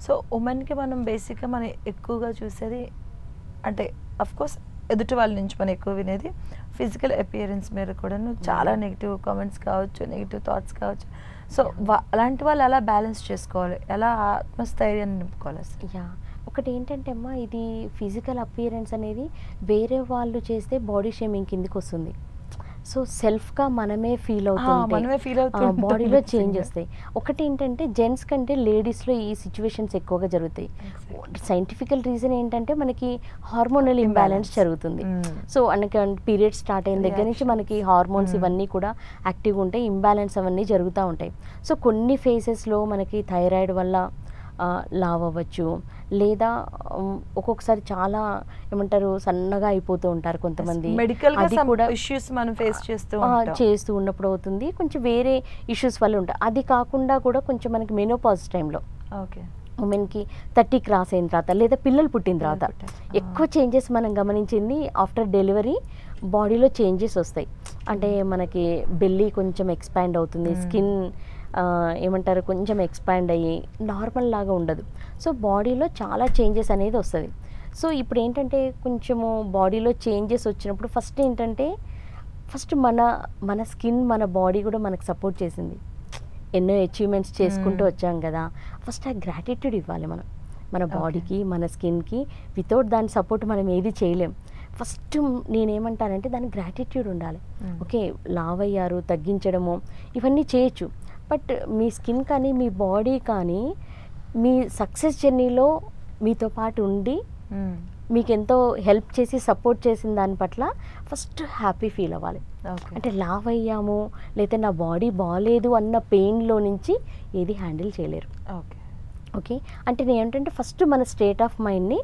So ఉమెన్కి మనం బేసిక్గా మనం ఎక్కువగా చూసేది అంటే అఫ్కోర్స్ ఎదుటి వాళ్ళ నుంచి మనం ఎక్కువ వినేది ఫిజికల్ అపియరెన్స్ మీద కూడాను చాలా నెగిటివ్ కామెంట్స్ కావచ్చు, నెగిటివ్ థాట్స్ కావచ్చు. సో అలాంటి వాళ్ళు ఎలా బ్యాలెన్స్ చేసుకోవాలి, ఎలా ఆత్మస్థైర్యాన్ని నింపుకోవాలి అసలు? యా, ఒకటి ఏంటంటే అమ్మా, ఇది ఫిజికల్ అపియరెన్స్ అనేది వేరే వాళ్ళు చేస్తే బాడీ షేమింగ్ కిందికి వస్తుంది. సో సెల్ఫ్గా మనమే ఫీల్ అవుతుంటే బాడీలో చేంజ్ వస్తాయి. ఒకటి ఏంటంటే జెంట్స్ కంటే లేడీస్లో ఈ సిచ్యువేషన్స్ ఎక్కువగా జరుగుతాయి. సైంటిఫికల్ రీజన్ ఏంటంటే మనకి హార్మోనల్ ఇంబ్యాలెన్స్ జరుగుతుంది. సో మనకి పీరియడ్ స్టార్ట్ అయిన దగ్గర నుంచి మనకి హార్మోన్స్ ఇవన్నీ కూడా యాక్టివ్గా ఉంటాయి, ఇంబ్యాలెన్స్ అవన్నీ జరుగుతూ ఉంటాయి. సో కొన్ని ఫేసెస్లో మనకి థైరాయిడ్ వల్ల లావ్ అవ్వచ్చు, లేదా ఒక్కొక్కసారి చాలా ఏమంటారు సన్నగా అయిపోతూ ఉంటారు కొంతమంది. అది కూడా ఇష్యూస్ మనం ఫేస్ చేస్తూ ఉన్నప్పుడు అవుతుంది, కొంచెం వేరే ఇష్యూస్ వల్ల ఉంటాయి. అది కాకుండా కూడా కొంచెం మనకి మెనోపాజ్ టైంలో ఉమెన్కి 30 క్రాస్ అయిన తర్వాత లేదా పిల్లలు పుట్టిన తర్వాత ఎక్కువ చేంజెస్ మనం గమనించింది ఆఫ్టర్ డెలివరీ బాడీలో చేంజెస్ వస్తాయి. అంటే మనకి బెల్లీ కొంచెం ఎక్స్పాండ్ అవుతుంది, స్కిన్ ఏమంటారు కొంచెం ఎక్స్పాండ్ అయ్యి నార్మల్ లాగా ఉండదు. సో బాడీలో చాలా చేంజెస్ అనేది వస్తుంది. సో ఇప్పుడు ఏంటంటే కొంచెము బాడీలో చేంజెస్ వచ్చినప్పుడు ఫస్ట్ మన స్కిన్ మన బాడీ కూడా మనకు సపోర్ట్ చేసింది. ఎన్నో అచీవ్మెంట్స్ చేసుకుంటూ వచ్చాం కదా, ఫస్ట్ ఆ గ్రాటిట్యూడ్ ఇవ్వాలి మనం మన బాడీకి, మన స్కిన్కి. వితౌట్ దాని సపోర్ట్ మనం ఏది చేయలేం. ఫస్ట్ నేనేమంటానంటే దానికి గ్రాటిట్యూడ్ ఉండాలి. ఓకే, లావ్ అయ్యారు, తగ్గించడము ఇవన్నీ చేయొచ్చు, బట్ మీ స్కిన్ కానీ మీ బాడీ కానీ మీ సక్సెస్ జర్నీలో మీతో పాటు ఉండి మీకు ఎంతో హెల్ప్ చేసి సపోర్ట్ చేసిన దాని పట్ల ఫస్ట్ హ్యాపీ ఫీల్ అవ్వాలి. అంటే లావ్ అయ్యాము లేదా నా బాడీ బాగాలేదు అన్న పెయిన్లో నుంచి ఏది హ్యాండిల్ చేయలేరు. ఓకే, అంటే నేను ఏంటంటే ఫస్ట్ మన స్టేట్ ఆఫ్ మైండ్ని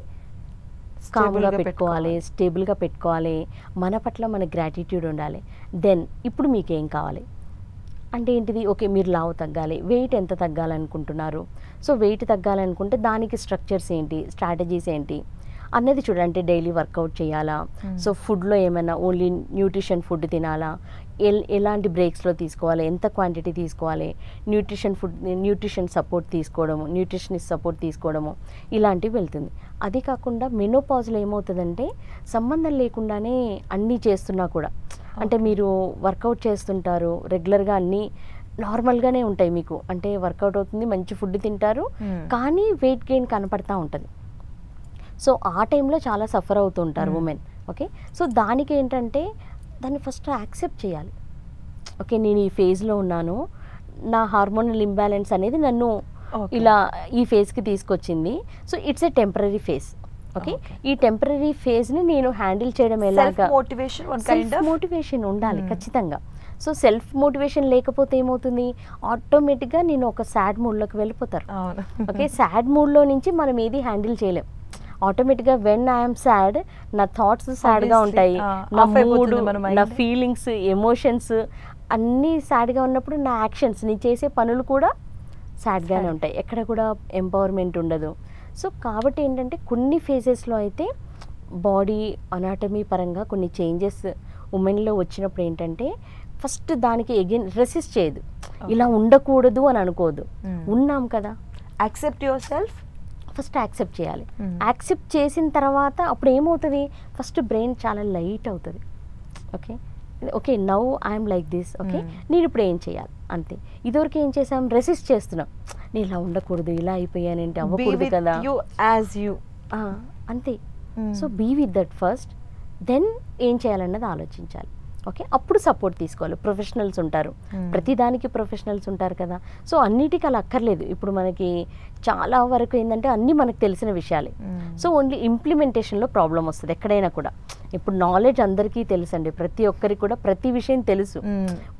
కామ్గా పెట్టుకోవాలి, స్టేబుల్గా పెట్టుకోవాలి, మన పట్ల మన గ్రాటిట్యూడ్ ఉండాలి. దెన్ ఇప్పుడు మీకేం కావాలి అంటే ఏంటిది, ఓకే మీరు లావు తగ్గాలి, వెయిట్ ఎంత తగ్గాలనుకుంటున్నారు, సో వెయిట్ తగ్గాలనుకుంటే దానికి స్ట్రక్చర్స్ ఏంటి, స్ట్రాటజీస్ ఏంటి అన్నది చూడండి. అంటే డైలీ వర్కౌట్ చేయాలా, సో ఫుడ్లో ఏమైనా ఓన్లీ న్యూట్రిషన్ ఫుడ్ తినాలా, ఎలాంటి బ్రేక్స్లో తీసుకోవాలి, ఎంత క్వాంటిటీ తీసుకోవాలి, న్యూట్రిషన్ సపోర్ట్ తీసుకోవడము, న్యూట్రిషనిస్ట్ సపోర్ట్ తీసుకోవడము ఇలాంటివి వెళ్తుంది. అది కాకుండా మెనోపాజ్లో ఏమవుతుందంటే సంబంధం లేకుండానే అన్నీ చేస్తున్నా కూడా, అంటే మీరు వర్కౌట్ చేస్తుంటారు రెగ్యులర్గా, అన్నీ నార్మల్గానే ఉంటాయి మీకు, అంటే వర్కౌట్ అవుతుంది, మంచి ఫుడ్ తింటారు, కానీ వెయిట్ గెయిన్ కనపడతా ఉంటుంది. సో ఆ టైంలో చాలా సఫర్ అవుతూ ఉంటారు ఉమెన్. ఓకే, సో దానికి ఏంటంటే దాన్ని ఫస్ట్ యాక్సెప్ట్ చేయాలి. ఓకే, నేను ఈ ఫేజ్లో ఉన్నాను, నా హార్మోనల్ ఇంబ్యాలెన్స్ అనేది నన్ను ఇలా ఈ ఫేజ్కి తీసుకొచ్చింది, so it's a temporary phase. Okay, ఈ టెంపరరీ ఫేజ్ని నేను హ్యాండిల్ చేయడం ఎలాగా, మోటివేషన్ ఉండాలి ఖచ్చితంగా. సో సెల్ఫ్ మోటివేషన్ లేకపోతే ఏమవుతుంది, ఆటోమేటిక్గా నేను ఒక సాడ్ మూడ్లోకి వెళ్ళిపోతారు. ఓకే, సాడ్ మూడ్లో నుంచి మనం ఏది హ్యాండిల్ చేయలేం. ఆటోమేటిక్గా వెన్ ఐఎమ్ సాడ్ నా థాట్స్ సాడ్గా ఉంటాయి, నా మూడ్, నా ఫీలింగ్స్, ఎమోషన్స్ అన్నీ సాడ్గా ఉన్నప్పుడు నా యాక్షన్స్, నేను చేసే పనులు కూడా సాడ్గానే ఉంటాయి, ఎక్కడ కూడా ఎంపవర్మెంట్ ఉండదు. సో కాబట్టి ఏంటంటే కొన్ని ఫేజెస్లో అయితే బాడీ అనాటమీ పరంగా కొన్ని చేంజెస్ ఉమెన్లో వచ్చినప్పుడు ఏంటంటే ఫస్ట్ దానికి అగైన్ రెసిస్ట్ చేయదు, ఇలా ఉండకూడదు అని అనుకోదు, ఉన్నాం కదా, accept your self, first accept చేయాలి. యాక్సెప్ట్ చేసిన తర్వాత అప్పుడు ఏమవుతుంది, ఫస్ట్ బ్రెయిన్ చాలా లైట్ అవుతుంది. Okay okay now I'm like this, okay నేను ఇప్పుడు ఏం చేయాలి అంతే. ఇదివరకు ఏం చేసాం, రెసిస్ట్ చేస్తున్నాం, నేను ఇలా ఉండకూడదు, ఇలా అయిపోయానంటే అవ్వకూడదు కదా, అంతే. So be with that first, then ఏం చేయాలన్నది ఆలోచించాలి. ఓకే, అప్పుడు సపోర్ట్ తీసుకోవాలి. ప్రొఫెషనల్స్ ఉంటారు, ప్రతిదానికి ప్రొఫెషనల్స్ ఉంటారు కదా. సో అన్నిటికీ అలా అక్కర్లేదు. ఇప్పుడు మనకి చాలా వరకు ఏంటంటే అన్నీ మనకు తెలిసిన విషయాలే. సో ఓన్లీ ఇంప్లిమెంటేషన్లో ప్రాబ్లం వస్తుంది ఎక్కడైనా కూడా. ఇప్పుడు నాలెడ్జ్ అందరికీ తెలుసండి, ప్రతి ఒక్కరికి కూడా ప్రతి విషయం తెలుసు,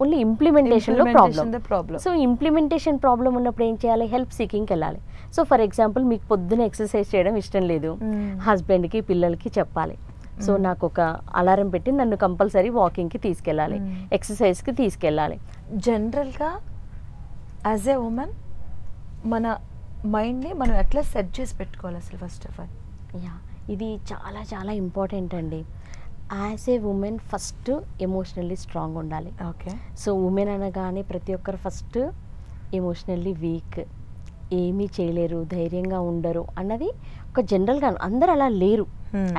ఓన్లీ ఇంప్లిమెంటేషన్లో ప్రాబ్లం. సో ఇంప్లిమెంటేషన్ ప్రాబ్లం ఉన్నప్పుడు ఏం చేయాలి, హెల్ప్ సీకింగ్కి వెళ్ళాలి. సో ఫర్ ఎగ్జాంపుల్ మీకు పొద్దున ఎక్సర్సైజ్ చేయడం ఇష్టం లేదు, హస్బెండ్కి పిల్లలకి చెప్పాలి, సో నాకు ఒక అలారం పెట్టి నన్ను కంపల్సరీ వాకింగ్కి తీసుకెళ్ళాలి, ఎక్సర్సైజ్కి తీసుకెళ్ళాలి. జనరల్గా యాజ్ ఏ ఉమెన్ మన మైండ్ని మనం ఎట్లా సెట్ చేసి పెట్టుకోవాలి అసలు ఫస్ట్ ఆఫ్ ఆల్? యా, ఇది చాలా చాలా ఇంపార్టెంట్ అండి. As a women first emotionally strong ఉండాలి. ఓకే, సో ఉమెన్ అనగానే ప్రతి ఒక్కరు ఫస్ట్ ఎమోషనల్లీ వీక్, ఏమీ చేయలేరు, ధైర్యంగా ఉండరు అన్నది ఒక జనరల్గా అందరు అలా లేరు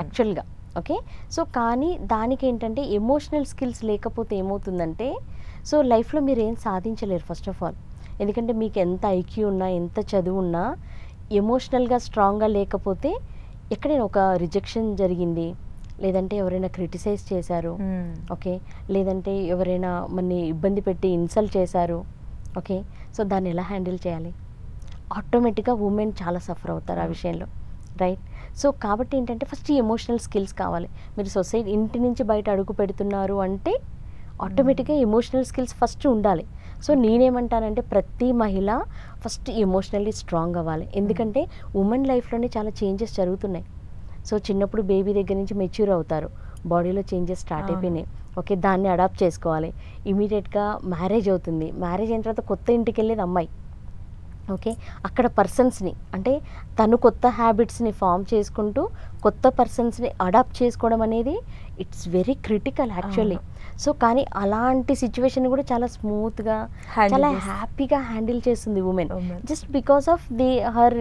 యాక్చువల్గా. ఓకే, సో కానీ దానికి ఏంటంటే ఎమోషనల్ స్కిల్స్ లేకపోతే ఏమవుతుందంటే సో లైఫ్లో మీరు ఏం సాధించలేరు ఫస్ట్ ఆఫ్ ఆల్. ఎందుకంటే మీకు ఎంత ఐక్యూ ఉన్నా, ఎంత చదువు ఉన్నా, ఎమోషనల్గా స్ట్రాంగ్గా లేకపోతే ఎక్కడైనా ఒక రిజెక్షన్ జరిగింది, లేదంటే ఎవరైనా క్రిటిసైజ్ చేశారు, ఓకే, లేదంటే ఎవరైనా మనని ఇబ్బంది పెట్టి ఇన్సల్ట్ చేశారు, ఓకే, సో దాన్ని ఎలా హ్యాండిల్ చేయాలి? ఆటోమేటిక్గా ఉమెన్ చాలా సఫర్ అవుతారు ఆ విషయంలో, రైట్? సో కాబట్టి ఏంటంటే ఫస్ట్ ఈ ఎమోషనల్ స్కిల్స్ కావాలి. మీరు సొసైటీ ఇంటి నుంచి బయట అడుగు పెడుతున్నారు అంటే ఆటోమేటిక్గా ఎమోషనల్ స్కిల్స్ ఫస్ట్ ఉండాలి. సో నేనేమంటానంటే ప్రతి మహిళ ఫస్ట్ ఎమోషనల్లీ స్ట్రాంగ్ అవ్వాలి. ఎందుకంటే ఉమెన్ లైఫ్లోనే చాలా చేంజెస్ జరుగుతున్నాయి. సో చిన్నప్పుడు బేబీ దగ్గర నుంచి మెచ్యూర్ అవుతారు, బాడీలో చేంజెస్ స్టార్ట్ అయిపోయినాయి, ఓకే, దాన్ని అడాప్ట్ చేసుకోవాలి. ఇమీడియట్గా మ్యారేజ్ అవుతుంది, మ్యారేజ్ అయిన తర్వాత కొత్త ఇంటికి వెళ్ళేది అమ్మాయి, ఓకే, అక్కడ పర్సన్స్ని అంటే తను కొత్త హ్యాబిట్స్ని ఫామ్ చేసుకుంటూ కొత్త పర్సన్స్ని అడాప్ట్ చేసుకోవడం అనేది it's very critical actually. So కానీ అలాంటి సిచ్యువేషన్ కూడా చాలా స్మూత్గా, చాలా హ్యాపీగా హ్యాండిల్ చేస్తుంది women, just because of her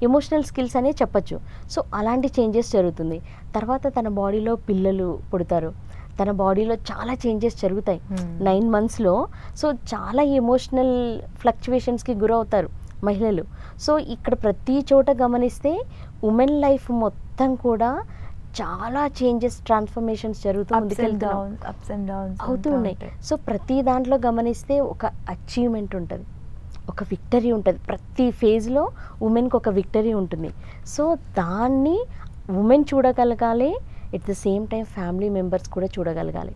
emotional skills అనే చెప్పచ్చు. సో అలాంటి చేంజెస్ జరుగుతుంది. తర్వాత తన బాడీలో పిల్లలు పుడతారు, తన బాడీలో చాలా చేంజెస్ జరుగుతాయి 9 monthsలో. సో చాలా ఎమోషనల్ ఫ్లక్చువేషన్స్కి గురవుతారు మహిళలు. సో ఇక్కడ ప్రతి చోట గమనిస్తే ఉమెన్ లైఫ్ మొత్తం కూడా చాలా చేంజెస్, ట్రాన్స్ఫర్మేషన్స్ జరుగుతూ అవుతూ ఉన్నాయి. సో ప్రతి దాంట్లో గమనిస్తే ఒక అచీవ్మెంట్ ఉంటుంది, ఒక విక్టరీ ఉంటుంది. ప్రతి ఫేజ్లో ఉమెన్కి ఒక విక్టరీ ఉంటుంది. సో దాన్ని ఉమెన్ చూడగలగాలి, at the same time family members కూడా చూడగలగాలి.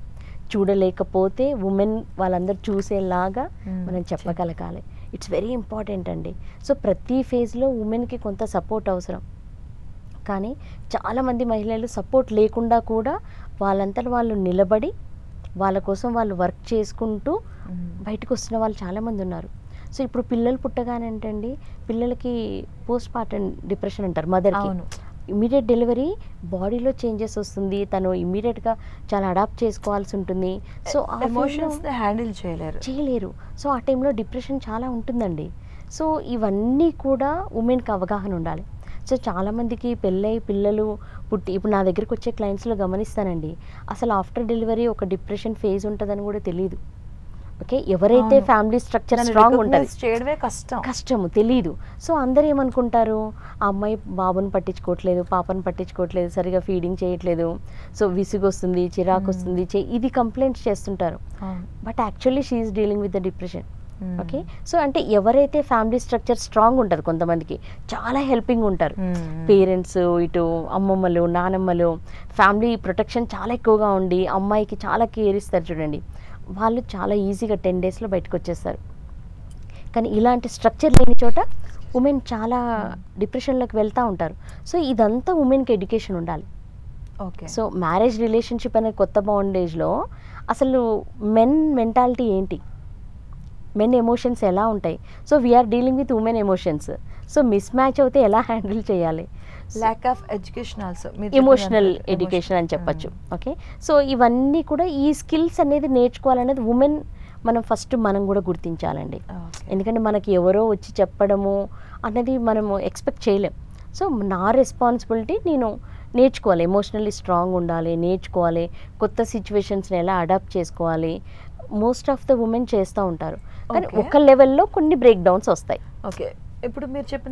చూడలేకపోతే ఉమెన్ వాళ్ళందరూ చూసేలాగా మనం చెప్పగలగాలి. ఇట్స్ వెరీ ఇంపార్టెంట్ అండి. సో ప్రతి ఫేజ్లో ఉమెన్కి కొంత సపోర్ట్ అవసరం. కానీ చాలామంది మహిళలు సపోర్ట్ లేకుండా కూడా వాళ్ళంతట వాళ్ళు నిలబడి వాళ్ళ కోసం వాళ్ళు వర్క్ చేసుకుంటూ బయటకు వస్తున్న వాళ్ళు చాలామంది ఉన్నారు. సో ఇప్పుడు పిల్లలు పుట్టగానే ఏంటండి, పిల్లలకి పోస్ట్ పార్టం డిప్రెషన్ అంటారు మదర్కి. ఇమీడియట్ డెలివరీ బాడీలో చేంజెస్ వస్తుంది, తను ఇమీడియట్గా చాలా అడాప్ట్ చేసుకోవాల్సి ఉంటుంది. సో ఎమోషన్స్ హ్యాండిల్ చేయలేరు. సో ఆ టైంలో డిప్రెషన్ చాలా ఉంటుందండి. సో ఇవన్నీ కూడా ఉమెన్కి అవగాహన ఉండాలి. సో చాలామందికి పెళ్ళై పిల్లలు పుట్టి ఇప్పుడు నా దగ్గరికి వచ్చే క్లయింట్స్లో గమనిస్తానండి, అసలు ఆఫ్టర్ డెలివరీ ఒక డిప్రెషన్ ఫేజ్ ఉంటుందని కూడా తెలియదు. ఓకే, ఎవరైతే ఫ్యామిలీ స్ట్రక్చర్ స్ట్రాంగ్ ఉంటుంది కష్టము తెలియదు. సో అందరూ ఏమనుకుంటారు, ఆ అమ్మాయి బాబుని పట్టించుకోవట్లేదు, పాపను పట్టించుకోవట్లేదు, సరిగా ఫీడింగ్ చేయట్లేదు, సో విసుగు వస్తుంది, చిరాకు వస్తుంది, ఇది కంప్లైంట్స్ చేస్తుంటారు. But actually she is dealing with the depression. Okay, so అంటే ఎవరైతే ఫ్యామిలీ స్ట్రక్చర్ స్ట్రాంగ్ ఉంటుంది, కొంతమందికి చాలా హెల్పింగ్ ఉంటారు, పేరెంట్స్, ఇటు అమ్మమ్మలు, నానమ్మలు, ఫ్యామిలీ ప్రొటెక్షన్ చాలా ఎక్కువగా ఉండి అమ్మాయికి చాలా కేర్ ఇస్తారు చూడండి, వాళ్ళు చాలా ఈజీగా 10 daysలో బయటకు వచ్చేస్తారు. కానీ ఇలాంటి స్ట్రక్చర్ లేని చోట ఉమెన్ చాలా డిప్రెషన్లోకి వెళ్తూ ఉంటారు. సో ఇదంతా ఉమెన్కి ఎడ్యుకేషన్ ఉండాలి. ఓకే, సో మ్యారేజ్ రిలేషన్షిప్ అనే కొత్త బాండేజ్లో అసలు మెన్ మెంటాలిటీ ఏంటి, మెన్ ఎమోషన్స్ ఎలా ఉంటాయి, so we are dealing with women emotions. So mismatch అవుతే ఎలా హ్యాండిల్ చేయాలి, lack of education also, emotional education అని చెప్పచ్చు. ఓకే, సో ఇవన్నీ కూడా ఈ స్కిల్స్ అనేది నేర్చుకోవాలనేది ఉమెన్ మనం కూడా గుర్తించాలండి. ఎందుకంటే మనకి ఎవరో వచ్చి చెప్పడము అన్నది మనము ఎక్స్పెక్ట్ చేయలేం. సో నా రెస్పాన్సిబిలిటీ, నేను నేర్చుకోవాలి, ఎమోషనల్లీ స్ట్రాంగ్ ఉండాలి, నేర్చుకోవాలి, కొత్త సిచ్యువేషన్స్ని ఎలా అడాప్ట్ చేసుకోవాలి. మోస్ట్ ఆఫ్ ద ఉమెన్ చేస్తూ ఉంటారు, కానీ ఒక లెవెల్లో కొన్ని బ్రేక్ డౌన్స్ వస్తాయి. ఓకే, ఇప్పుడు మీరు చెప్పిన